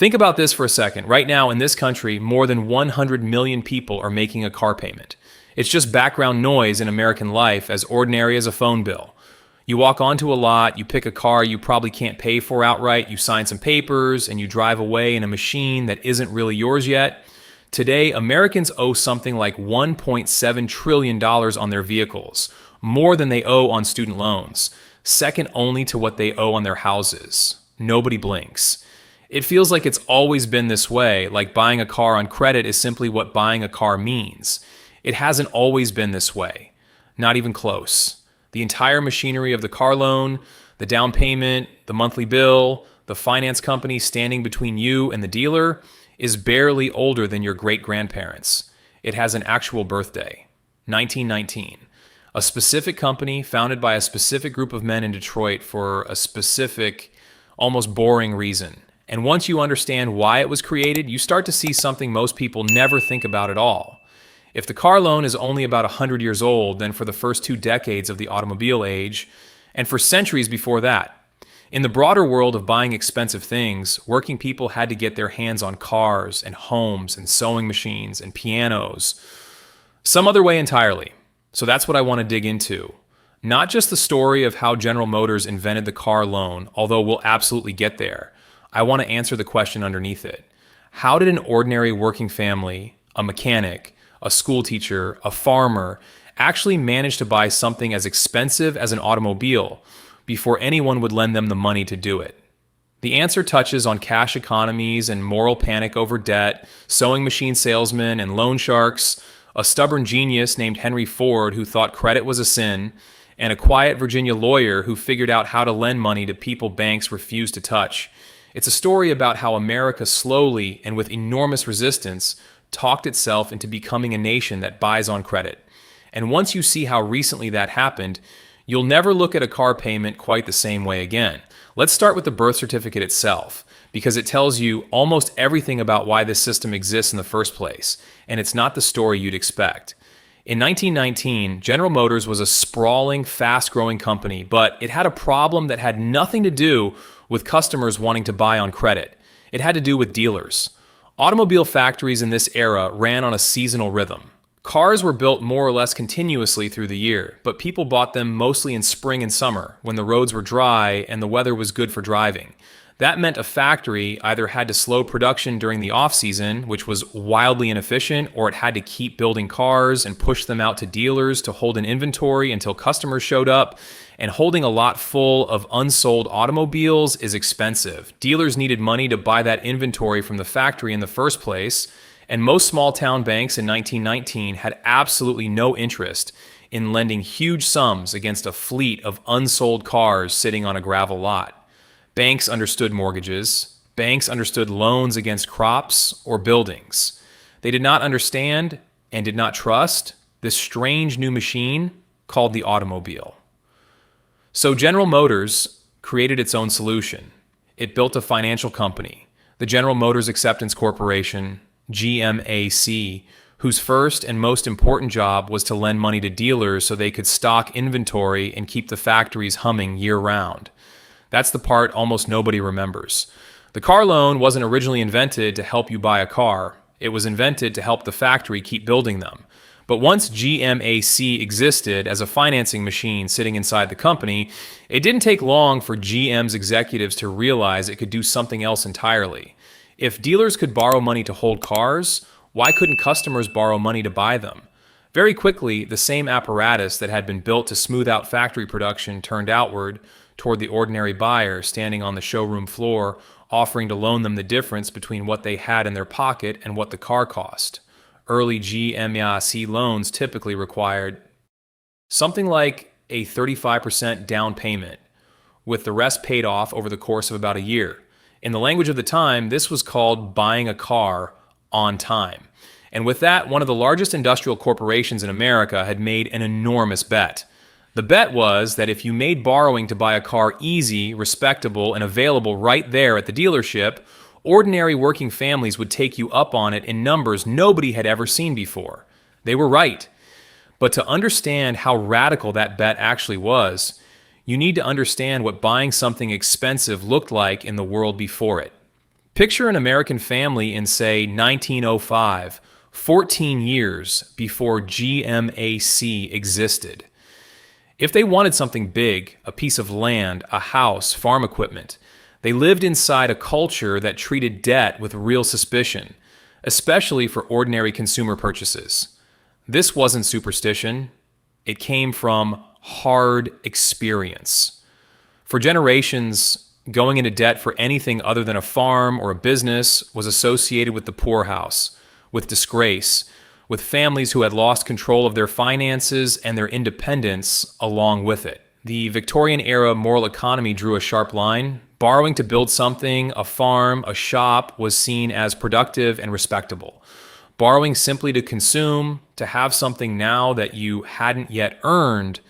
Think about this for a second. Right now in this country, more than 100 million people are making a car payment. It's just background noise in American life, as ordinary as a phone bill. You walk onto a lot, you pick a car you probably can't pay for outright, you sign some papers, and you drive away in a machine that isn't really yours yet. Today, Americans owe something like $1.7 trillion on their vehicles, more than they owe on student loans, second only to what they owe on their houses. Nobody blinks. It feels like it's always been this way, like buying a car on credit is simply what buying a car means. It hasn't always been this way. Not even close. The entire machinery of the car loan, the down payment, the monthly bill, the finance company standing between you and the dealer is barely older than your great-grandparents. It has an actual birthday, 1919. A specific company founded by a specific group of men in Detroit for a specific, almost boring reason. And once you understand why it was created, you start to see something most people never think about at all. If the car loan is only about 100 years old, then for the first 2 decades of the automobile age, and for centuries before that. In the broader world of buying expensive things, working people had to get their hands on cars and homes and sewing machines and pianos, some other way entirely. So that's what I want to dig into. Not just the story of how General Motors invented the car loan, although we'll absolutely get there. I want to answer the question underneath it. How did an ordinary working family, a mechanic, a school teacher, a farmer, actually manage to buy something as expensive as an automobile before anyone would lend them the money to do it? The answer touches on cash economies and moral panic over debt, sewing machine salesmen and loan sharks, a stubborn genius named Henry Ford who thought credit was a sin, and a quiet Virginia lawyer who figured out how to lend money to people banks refused to touch. It's a story about how America slowly and with enormous resistance talked itself into becoming a nation that buys on credit. And once you see how recently that happened, you'll never look at a car payment quite the same way again. Let's start with the birth certificate itself, because it tells you almost everything about why this system exists in the first place, and it's not the story you'd expect. In 1919, General Motors was a sprawling, fast-growing company, but it had a problem that had nothing to do with customers wanting to buy on credit. It had to do with dealers. Automobile factories in this era ran on a seasonal rhythm. Cars were built more or less continuously through the year, but people bought them mostly in spring and summer, when the roads were dry and the weather was good for driving. That meant a factory either had to slow production during the off-season, which was wildly inefficient, or it had to keep building cars and push them out to dealers to hold an inventory until customers showed up. And holding a lot full of unsold automobiles is expensive. Dealers needed money to buy that inventory from the factory in the first place, and most small-town banks in 1919 had absolutely no interest in lending huge sums against a fleet of unsold cars sitting on a gravel lot. Banks understood mortgages. Banks understood loans against crops or buildings. They did not understand and did not trust this strange new machine called the automobile. So General Motors created its own solution. It built a financial company, the General Motors Acceptance Corporation, GMAC, whose first and most important job was to lend money to dealers so they could stock inventory and keep the factories humming year-round. That's the part almost nobody remembers. The car loan wasn't originally invented to help you buy a car. It was invented to help the factory keep building them. But once GMAC existed as a financing machine sitting inside the company, it didn't take long for GM's executives to realize it could do something else entirely. If dealers could borrow money to hold cars, why couldn't customers borrow money to buy them? Very quickly, the same apparatus that had been built to smooth out factory production turned outward toward the ordinary buyer standing on the showroom floor, offering to loan them the difference between what they had in their pocket and what the car cost. Early GMAC loans typically required something like a 35% down payment, with the rest paid off over the course of about a year. In the language of the time, this was called buying a car on time. And with that, one of the largest industrial corporations in America had made an enormous bet. The bet was that if you made borrowing to buy a car easy, respectable, and available right there at the dealership, ordinary working families would take you up on it in numbers nobody had ever seen before. They were right. But to understand how radical that bet actually was, you need to understand what buying something expensive looked like in the world before it. Picture an American family in, say, 1905, 14 years before GMAC existed. If they wanted something big, a piece of land, a house, farm equipment, they lived inside a culture that treated debt with real suspicion, especially for ordinary consumer purchases. This wasn't superstition. It came from hard experience. For generations, going into debt for anything other than a farm or a business was associated with the poorhouse, with disgrace, with families who had lost control of their finances and their independence along with it. The Victorian-era moral economy drew a sharp line. Borrowing to build something, a farm, a shop, was seen as productive and respectable. Borrowing simply to consume, to have something now that you hadn't yet earned,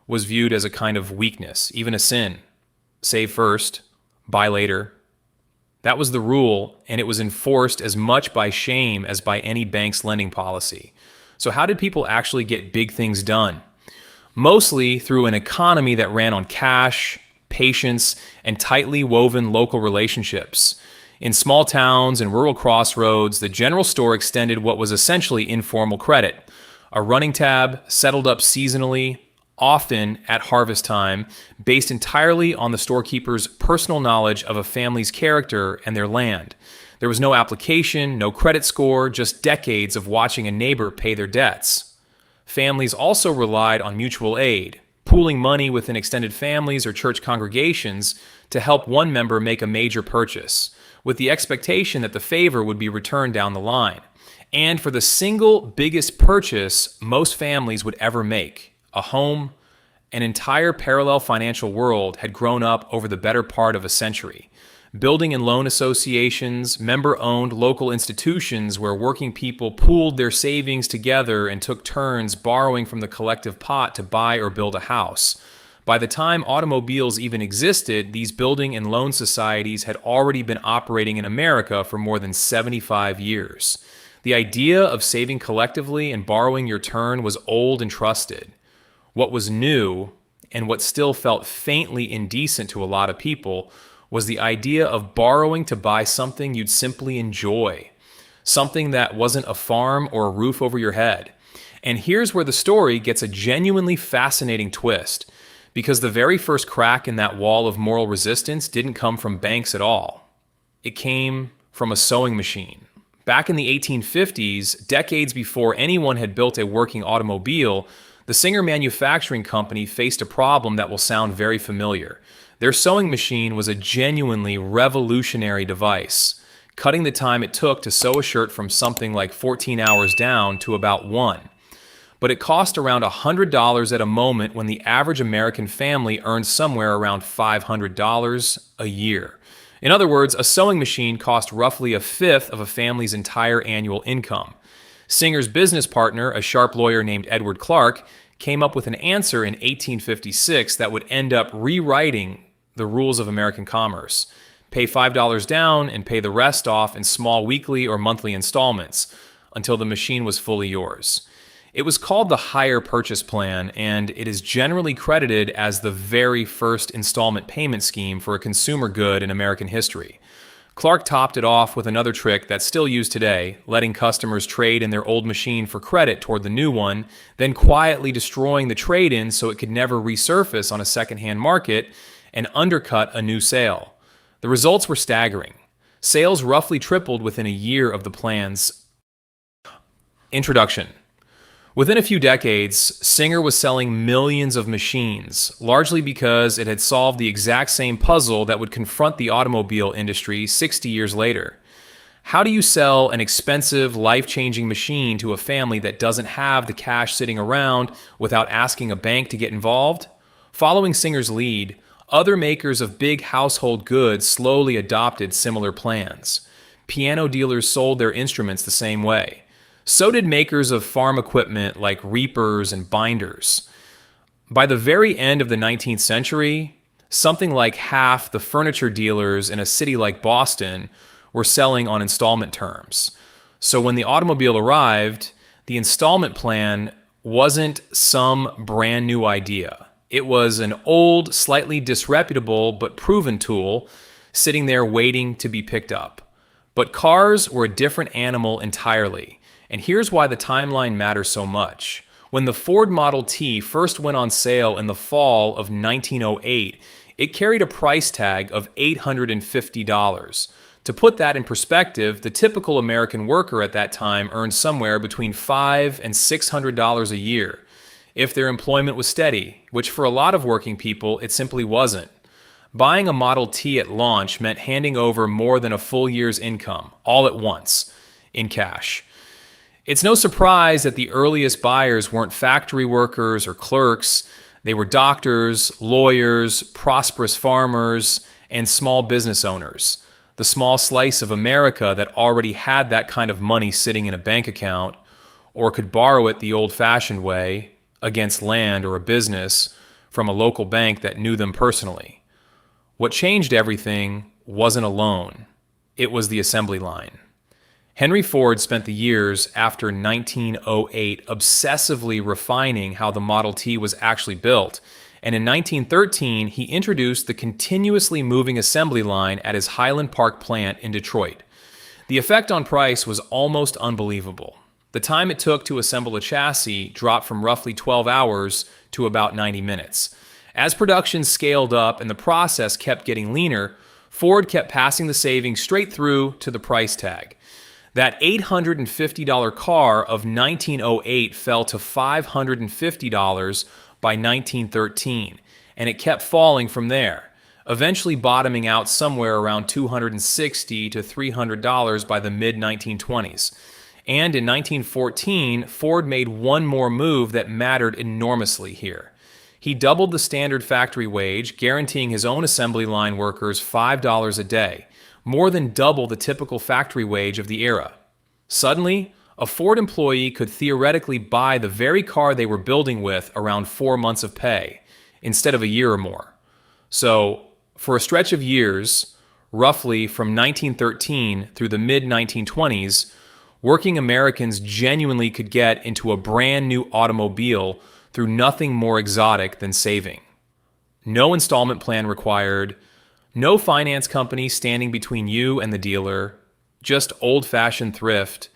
was viewed as a kind of weakness, even a sin. Save first, buy later. That was the rule, and it was enforced as much by shame as by any bank's lending policy. So how did people actually get big things done? Mostly through an economy that ran on cash, patience, and tightly woven local relationships. In small towns and rural crossroads, the general store extended what was essentially informal credit. A running tab, settled up seasonally, often at harvest time, based entirely on the storekeeper's personal knowledge of a family's character and their land. There was no application, no credit score, just decades of watching a neighbor pay their debts. Families also relied on mutual aid, pooling money within extended families or church congregations to help one member make a major purchase, with the expectation that the favor would be returned down the line. And for the single biggest purchase most families would ever make, a home, an entire parallel financial world had grown up over the better part of a century. Building and loan associations, member-owned local institutions where working people pooled their savings together and took turns borrowing from the collective pot to buy or build a house. By the time automobiles even existed, these building and loan societies had already been operating in America for more than 75 years. The idea of saving collectively and borrowing your turn was old and trusted. What was new, and what still felt faintly indecent to a lot of people, was the idea of borrowing to buy something you'd simply enjoy. Something that wasn't a farm or a roof over your head. And here's where the story gets a genuinely fascinating twist, because the very first crack in that wall of moral resistance didn't come from banks at all. It came from a sewing machine. Back in the 1850s, decades before anyone had built a working automobile, the Singer Manufacturing Company faced a problem that will sound very familiar. Their sewing machine was a genuinely revolutionary device, cutting the time it took to sew a shirt from something like 14 hours down to about 1. But it cost around $100 at a moment when the average American family earned somewhere around $500 a year. In other words, a sewing machine cost roughly a fifth of a family's entire annual income. Singer's business partner, a sharp lawyer named Edward Clark, came up with an answer in 1856 that would end up rewriting the rules of American commerce. Pay $5 down and pay the rest off in small weekly or monthly installments until the machine was fully yours. It was called the hire purchase plan, and it is generally credited as the very first installment payment scheme for a consumer good in American history. Clark topped it off with another trick that's still used today, letting customers trade in their old machine for credit toward the new one, then quietly destroying the trade-in so it could never resurface on a secondhand market and undercut a new sale. The results were staggering. Sales roughly tripled within a year of the plan's introduction. Within a few decades, Singer was selling millions of machines, largely because it had solved the exact same puzzle that would confront the automobile industry 60 years later. How do you sell an expensive, life-changing machine to a family that doesn't have the cash sitting around without asking a bank to get involved? Following Singer's lead, other makers of big household goods slowly adopted similar plans. Piano dealers sold their instruments the same way. So did makers of farm equipment like reapers and binders. By the very end of the 19th century, something like half the furniture dealers in a city like Boston were selling on installment terms. So when the automobile arrived, the installment plan wasn't some brand new idea. It was an old, slightly disreputable but proven tool sitting there waiting to be picked up. But cars were a different animal entirely, and here's why the timeline matters so much. When the Ford Model T first went on sale in the fall of 1908, it carried a price tag of $850. To put that in perspective, the typical American worker at that time earned somewhere between $500 and $600 a year, if their employment was steady, which for a lot of working people, it simply wasn't. Buying a Model T at launch meant handing over more than a full year's income, all at once, in cash. It's no surprise that the earliest buyers weren't factory workers or clerks. They were doctors, lawyers, prosperous farmers, and small business owners. The small slice of America that already had that kind of money sitting in a bank account, or could borrow it the old-fashioned way, against land or a business, from a local bank that knew them personally. What changed everything wasn't a loan. It was the assembly line. Henry Ford spent the years after 1908 obsessively refining how the Model T was actually built, and in 1913 he introduced the continuously moving assembly line at his Highland Park plant in Detroit. The effect on price was almost unbelievable. The time it took to assemble a chassis dropped from roughly 12 hours to about 90 minutes. As production scaled up and the process kept getting leaner, Ford kept passing the savings straight through to the price tag. That $850 car of 1908 fell to $550 by 1913, and it kept falling from there, eventually bottoming out somewhere around $260 to $300 by the mid-1920s. And in 1914, Ford made one more move that mattered enormously here. He doubled the standard factory wage, guaranteeing his own assembly line workers $5 a day, more than double the typical factory wage of the era. Suddenly, a Ford employee could theoretically buy the very car they were building with around 4 months of pay, instead of a year or more. So, for a stretch of years, roughly from 1913 through the mid-1920s, working Americans genuinely could get into a brand new automobile through nothing more exotic than saving. No installment plan required, no finance company standing between you and the dealer, just old-fashioned thrift,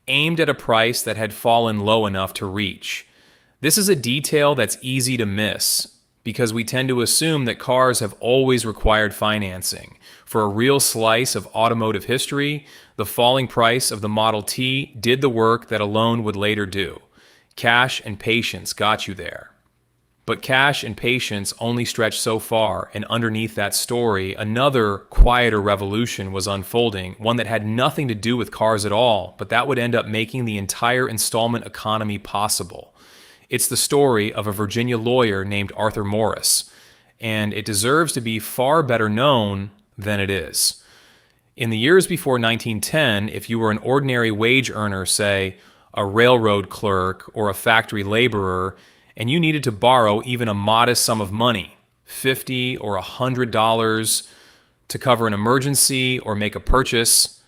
aimed at a price that had fallen low enough to reach. This is a detail that's easy to miss, because we tend to assume that cars have always required financing. For a real slice of automotive history, the falling price of the Model T did the work that a loan would later do. Cash and patience got you there. But cash and patience only stretch so far, and underneath that story, another, quieter revolution was unfolding, one that had nothing to do with cars at all, but that would end up making the entire installment economy possible. It's the story of a Virginia lawyer named Arthur Morris, and it deserves to be far better known than it is. In the years before 1910, if you were an ordinary wage earner, say, a railroad clerk or a factory laborer, and you needed to borrow even a modest sum of money, $50 or $100, to cover an emergency or make a purchase,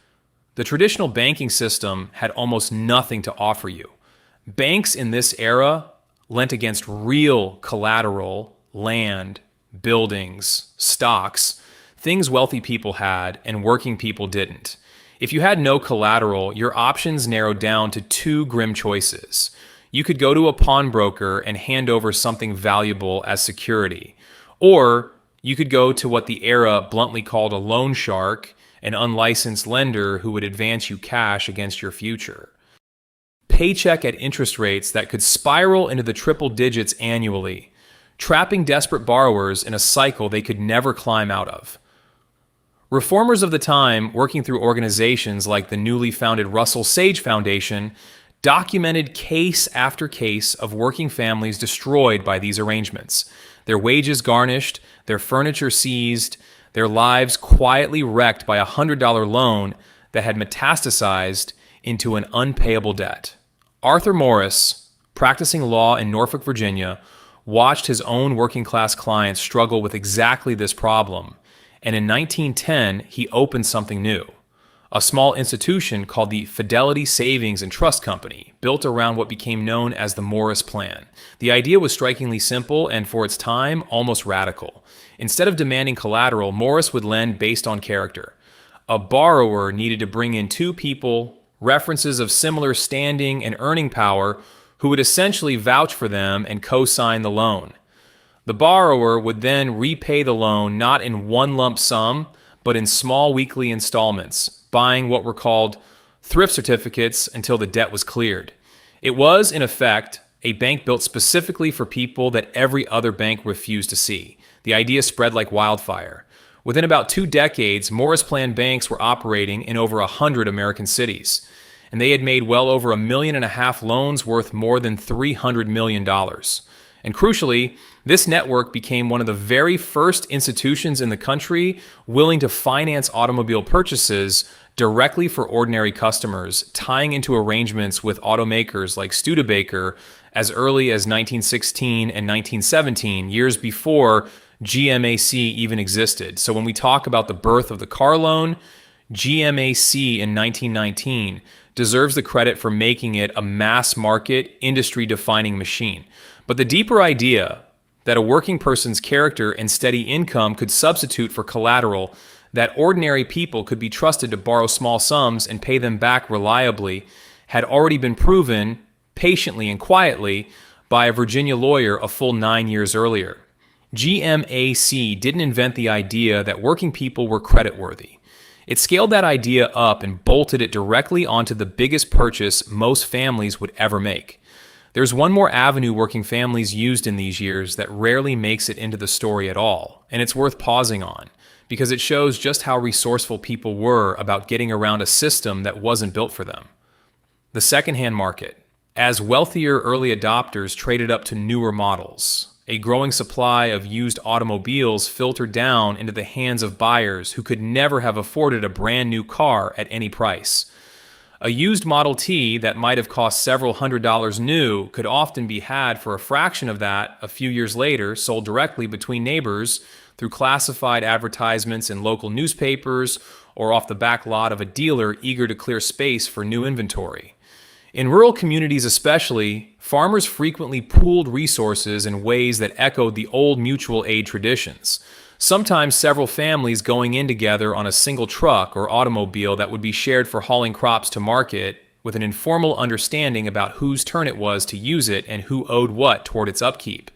the traditional banking system had almost nothing to offer you. Banks in this era lent against real collateral, land, buildings, stocks, things wealthy people had and working people didn't. If you had no collateral, your options narrowed down to two grim choices. You could go to a pawnbroker and hand over something valuable as security, or you could go to what the era bluntly called a loan shark, an unlicensed lender who would advance you cash against your future. Paycheck at interest rates that could spiral into the triple digits annually, trapping desperate borrowers in a cycle they could never climb out of. Reformers of the time, working through organizations like the newly founded Russell Sage Foundation, documented case after case of working families destroyed by these arrangements, their wages garnished, their furniture seized, their lives quietly wrecked by a $100 loan that had metastasized into an unpayable debt. Arthur Morris, practicing law in Norfolk, Virginia, watched his own working-class clients struggle with exactly this problem, and in 1910, he opened something new. A small institution called the Fidelity Savings and Trust Company, built around what became known as the Morris Plan. The idea was strikingly simple and, for its time, almost radical. Instead of demanding collateral, Morris would lend based on character. A borrower needed to bring in two people, references of similar standing and earning power, who would essentially vouch for them and co-sign the loan. The borrower would then repay the loan not in one lump sum, but in small weekly installments, buying what were called thrift certificates until the debt was cleared. It was, in effect, a bank built specifically for people that every other bank refused to see. The idea spread like wildfire. Within about 2 decades, Morris Plan banks were operating in over 100 American cities, and they had made well over $1.5 million loans worth more than $300 million. And crucially, this network became one of the very first institutions in the country willing to finance automobile purchases directly for ordinary customers, tying into arrangements with automakers like Studebaker as early as 1916 and 1917, years before GMAC even existed. So when we talk about the birth of the car loan, GMAC in 1919 deserves the credit for making it a mass market, industry-defining machine. But the deeper idea that a working person's character and steady income could substitute for collateral, that ordinary people could be trusted to borrow small sums and pay them back reliably, had already been proven patiently and quietly by a Virginia lawyer a full 9 years earlier. GMAC didn't invent the idea that working people were creditworthy. It scaled that idea up and bolted it directly onto the biggest purchase most families would ever make. There's one more avenue working families used in these years that rarely makes it into the story at all, and it's worth pausing on, because it shows just how resourceful people were about getting around a system that wasn't built for them. The secondhand market. As wealthier early adopters traded up to newer models, a growing supply of used automobiles filtered down into the hands of buyers who could never have afforded a brand new car at any price. A used Model T that might have cost several $100s new could often be had for a fraction of that a few years later, sold directly between neighbors through classified advertisements in local newspapers or off the back lot of a dealer eager to clear space for new inventory. In rural communities especially, farmers frequently pooled resources in ways that echoed the old mutual aid traditions. Sometimes several families going in together on a single truck or automobile that would be shared for hauling crops to market, with an informal understanding about whose turn it was to use it and who owed what toward its upkeep.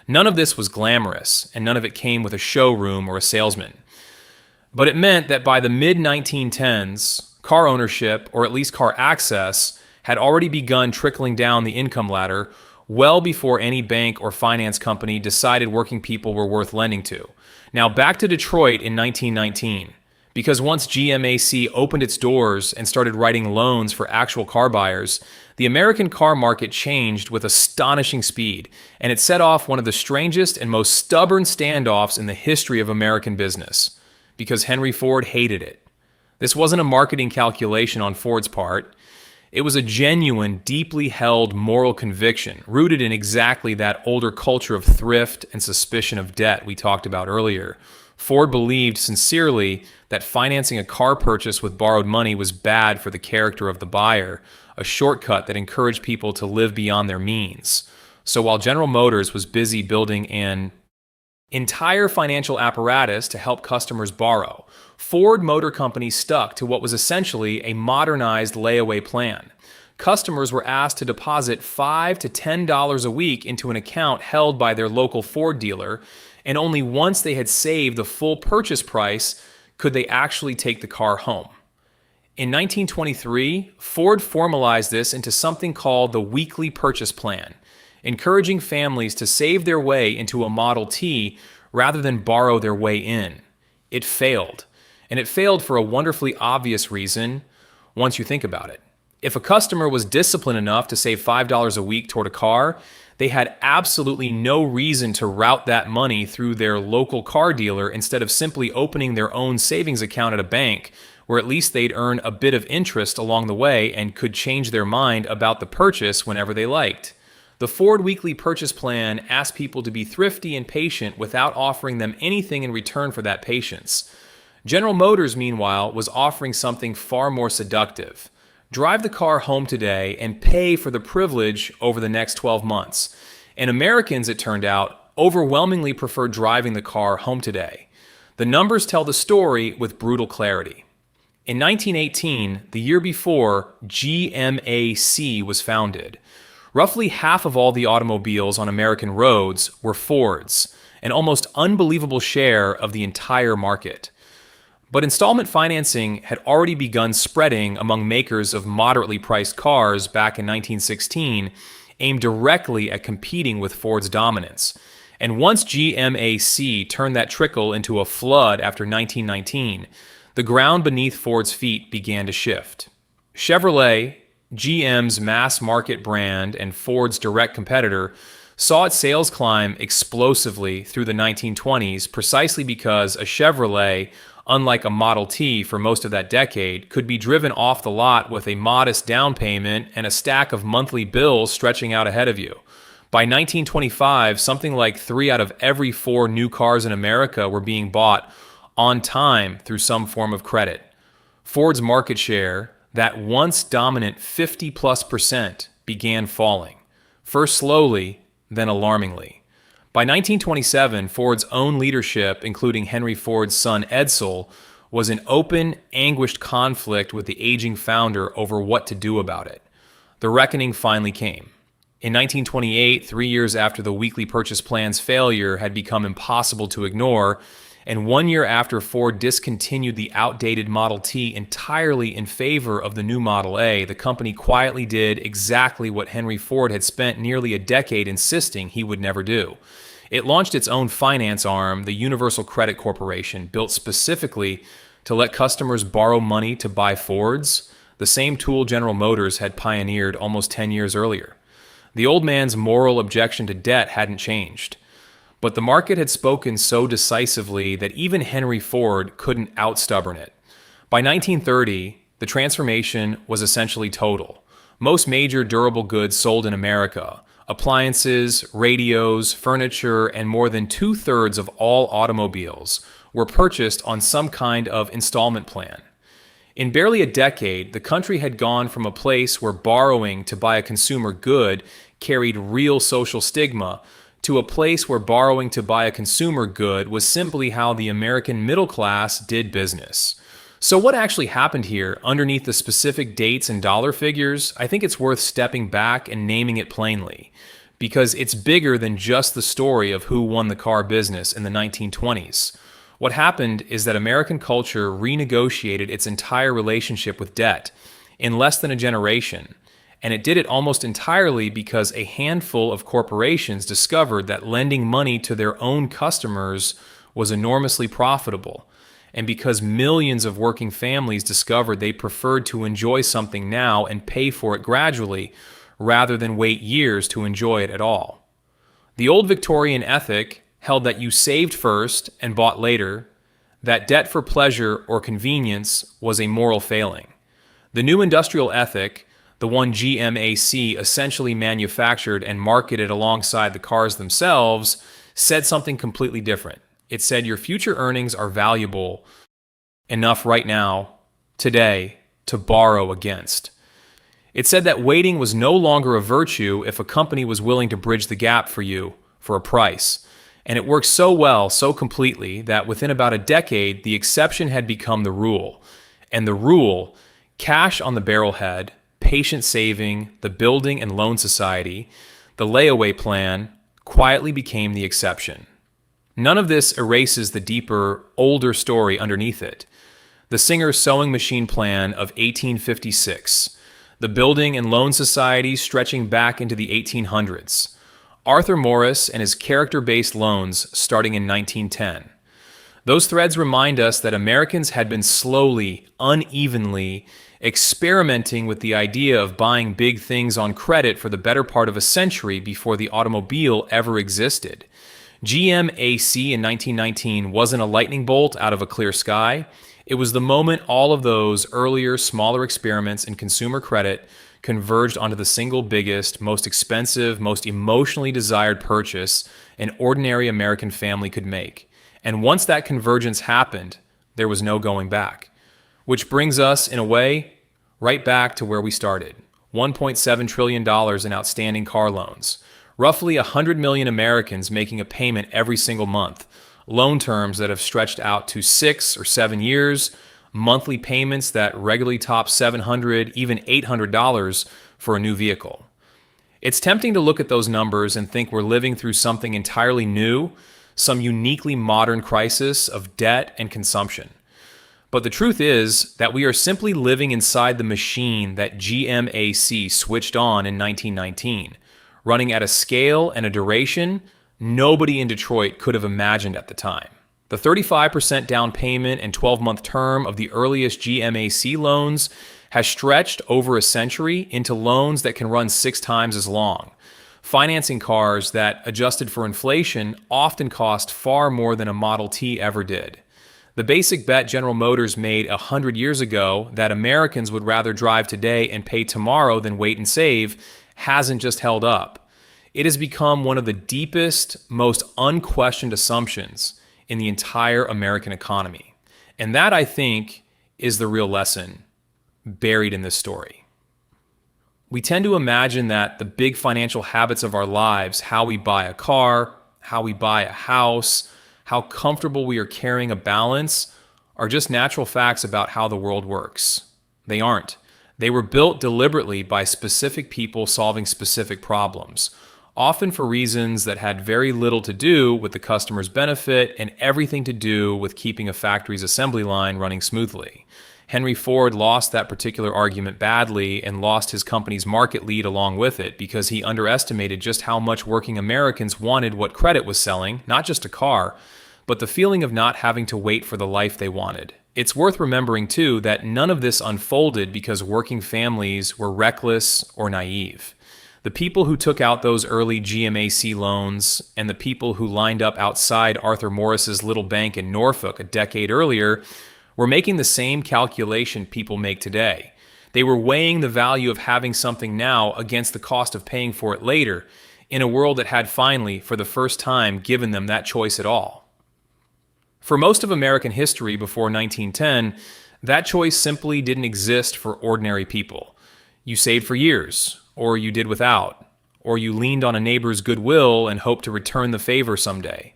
None of this was glamorous, and none of it came with a showroom or a salesman. But it meant that by the mid-1910s, car ownership, or at least car access, had already begun trickling down the income ladder well before any bank or finance company decided working people were worth lending to. Now back to Detroit in 1919, because once GMAC opened its doors and started writing loans for actual car buyers, the American car market changed with astonishing speed, and it set off one of the strangest and most stubborn standoffs in the history of American business, because Henry Ford hated it. This wasn't a marketing calculation on Ford's part. It was a genuine, deeply held moral conviction, rooted in exactly that older culture of thrift and suspicion of debt we talked about earlier. Ford believed sincerely that financing a car purchase with borrowed money was bad for the character of the buyer, a shortcut that encouraged people to live beyond their means. So while General Motors was busy building an entire financial apparatus to help customers borrow, Ford Motor Company stuck to what was essentially a modernized layaway plan. Customers were asked to deposit $5 to $10 a week into an account held by their local Ford dealer, and only once they had saved the full purchase price could they actually take the car home. In 1923, Ford formalized this into something called the Weekly Purchase Plan, encouraging families to save their way into a Model T rather than borrow their way in. It failed. And it failed for a wonderfully obvious reason once you think about it. If a customer was disciplined enough to save $5 a week toward a car, they had absolutely no reason to route that money through their local car dealer instead of simply opening their own savings account at a bank, where at least they'd earn a bit of interest along the way and could change their mind about the purchase whenever they liked. The Ford Weekly Purchase Plan asked people to be thrifty and patient without offering them anything in return for that patience. General Motors, meanwhile, was offering something far more seductive. Drive the car home today and pay for the privilege over the next 12 months. And Americans, it turned out, overwhelmingly preferred driving the car home today. The numbers tell the story with brutal clarity. In 1918, the year before, GMAC was founded. Roughly half of all the automobiles on American roads were Fords, an almost unbelievable share of the entire market. But installment financing had already begun spreading among makers of moderately priced cars back in 1916, aimed directly at competing with Ford's dominance. And once GMAC turned that trickle into a flood after 1919, the ground beneath Ford's feet began to shift. Chevrolet, GM's mass market brand and Ford's direct competitor, saw its sales climb explosively through the 1920s precisely because a Chevrolet, unlike a Model T for most of that decade, could be driven off the lot with a modest down payment and a stack of monthly bills stretching out ahead of you. By 1925, something like 3 out of every 4 new cars in America were being bought on time through some form of credit. Ford's market share, that once dominant 50+%, began falling, first slowly, then alarmingly. By 1927, Ford's own leadership, including Henry Ford's son Edsel, was in open, anguished conflict with the aging founder over what to do about it. The reckoning finally came. In 1928, 3 years after the weekly purchase plan's failure had become impossible to ignore, and 1 year after Ford discontinued the outdated Model T entirely in favor of the new Model A, the company quietly did exactly what Henry Ford had spent nearly a decade insisting he would never do. It launched its own finance arm, the Universal Credit Corporation, built specifically to let customers borrow money to buy Fords, the same tool General Motors had pioneered almost 10 years earlier. The old man's moral objection to debt hadn't changed. But the market had spoken so decisively that even Henry Ford couldn't out-stubborn it. By 1930, the transformation was essentially total. Most major durable goods sold in America, appliances, radios, furniture, and more than 2/3 of all automobiles were purchased on some kind of installment plan. In barely a decade, the country had gone from a place where borrowing to buy a consumer good carried real social stigma to a place where borrowing to buy a consumer good was simply how the American middle class did business. So what actually happened here underneath the specific dates and dollar figures? I think it's worth stepping back and naming it plainly, because it's bigger than just the story of who won the car business in the 1920s. What happened is that American culture renegotiated its entire relationship with debt in less than a generation. And it did it almost entirely because a handful of corporations discovered that lending money to their own customers was enormously profitable, and because millions of working families discovered they preferred to enjoy something now and pay for it gradually rather than wait years to enjoy it at all. The old Victorian ethic held that you saved first and bought later, that debt for pleasure or convenience was a moral failing. The new industrial ethic, the one GMAC essentially manufactured and marketed alongside the cars themselves, said something completely different. It said your future earnings are valuable enough right now, today, to borrow against. It said that waiting was no longer a virtue if a company was willing to bridge the gap for you for a price. And it worked so well, so completely, that within about a decade, the exception had become the rule. And the rule, cash on the barrelhead, patient saving, the building and loan society, the layaway plan, quietly became the exception. None of this erases the deeper, older story underneath it. The Singer's sewing machine plan of 1856, the building and loan society stretching back into the 1800s, Arthur Morris and his character-based loans starting in 1910. Those threads remind us that Americans had been slowly, unevenly, experimenting with the idea of buying big things on credit for the better part of a century before the automobile ever existed. GMAC in 1919 wasn't a lightning bolt out of a clear sky. It was the moment all of those earlier, smaller experiments in consumer credit converged onto the single biggest, most expensive, most emotionally desired purchase an ordinary American family could make. And once that convergence happened, there was no going back. Which brings us, in a way, right back to where we started. $1.7 trillion in outstanding car loans. Roughly 100 million Americans making a payment every single month. Loan terms that have stretched out to 6 or 7 years. monthly payments that regularly top $700, even $800 for a new vehicle. It's tempting to look at those numbers and think we're living through something entirely new, some uniquely modern crisis of debt and consumption. But the truth is that we are simply living inside the machine that GMAC switched on in 1919, running at a scale and a duration nobody in Detroit could have imagined at the time. The 35% down payment and 12-month term of the earliest GMAC loans has stretched over a century into loans that can run 6 times as long, financing cars that, adjusted for inflation, often cost far more than a Model T ever did. The basic bet General Motors made 100 years ago that Americans would rather drive today and pay tomorrow than wait and save hasn't just held up. It has become one of the deepest, most unquestioned assumptions in the entire American economy. And that, I think, is the real lesson buried in this story. We tend to imagine that the big financial habits of our lives, how we buy a car, how we buy a house, how comfortable we are carrying a balance, are just natural facts about how the world works. They aren't. They were built deliberately by specific people solving specific problems, often for reasons that had very little to do with the customer's benefit and everything to do with keeping a factory's assembly line running smoothly. Henry Ford lost that particular argument badly and lost his company's market lead along with it because he underestimated just how much working Americans wanted what credit was selling, not just a car, but the feeling of not having to wait for the life they wanted. It's worth remembering, too, that none of this unfolded because working families were reckless or naive. The people who took out those early GMAC loans and the people who lined up outside Arthur Morris's little bank in Norfolk a decade earlier were making the same calculation people make today. They were weighing the value of having something now against the cost of paying for it later, in a world that had finally, for the first time, given them that choice at all. For most of American history before 1910, that choice simply didn't exist for ordinary people. You saved for years, or you did without, or you leaned on a neighbor's goodwill and hoped to return the favor someday.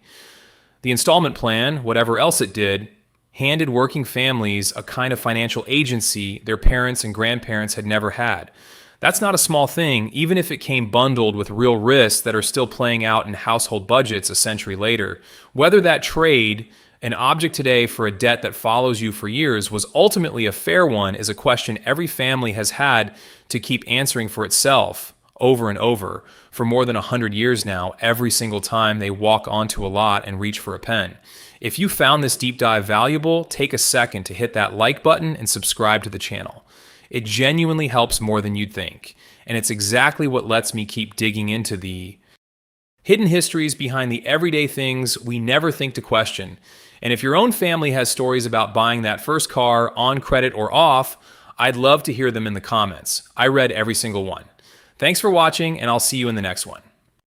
The installment plan, whatever else it did, handed working families a kind of financial agency their parents and grandparents had never had. That's not a small thing, even if it came bundled with real risks that are still playing out in household budgets a century later. Whether that trade, an object today for a debt that follows you for years, was ultimately a fair one is a question every family has had to keep answering for itself over and over for more than 100 years now, every single time they walk onto a lot and reach for a pen. If you found this deep dive valuable, take a second to hit that like button and subscribe to the channel. It genuinely helps more than you'd think, and it's exactly what lets me keep digging into the hidden histories behind the everyday things we never think to question. And if your own family has stories about buying that first car on credit or off, I'd love to hear them in the comments. I read every single one. Thanks for watching, and I'll see you in the next one.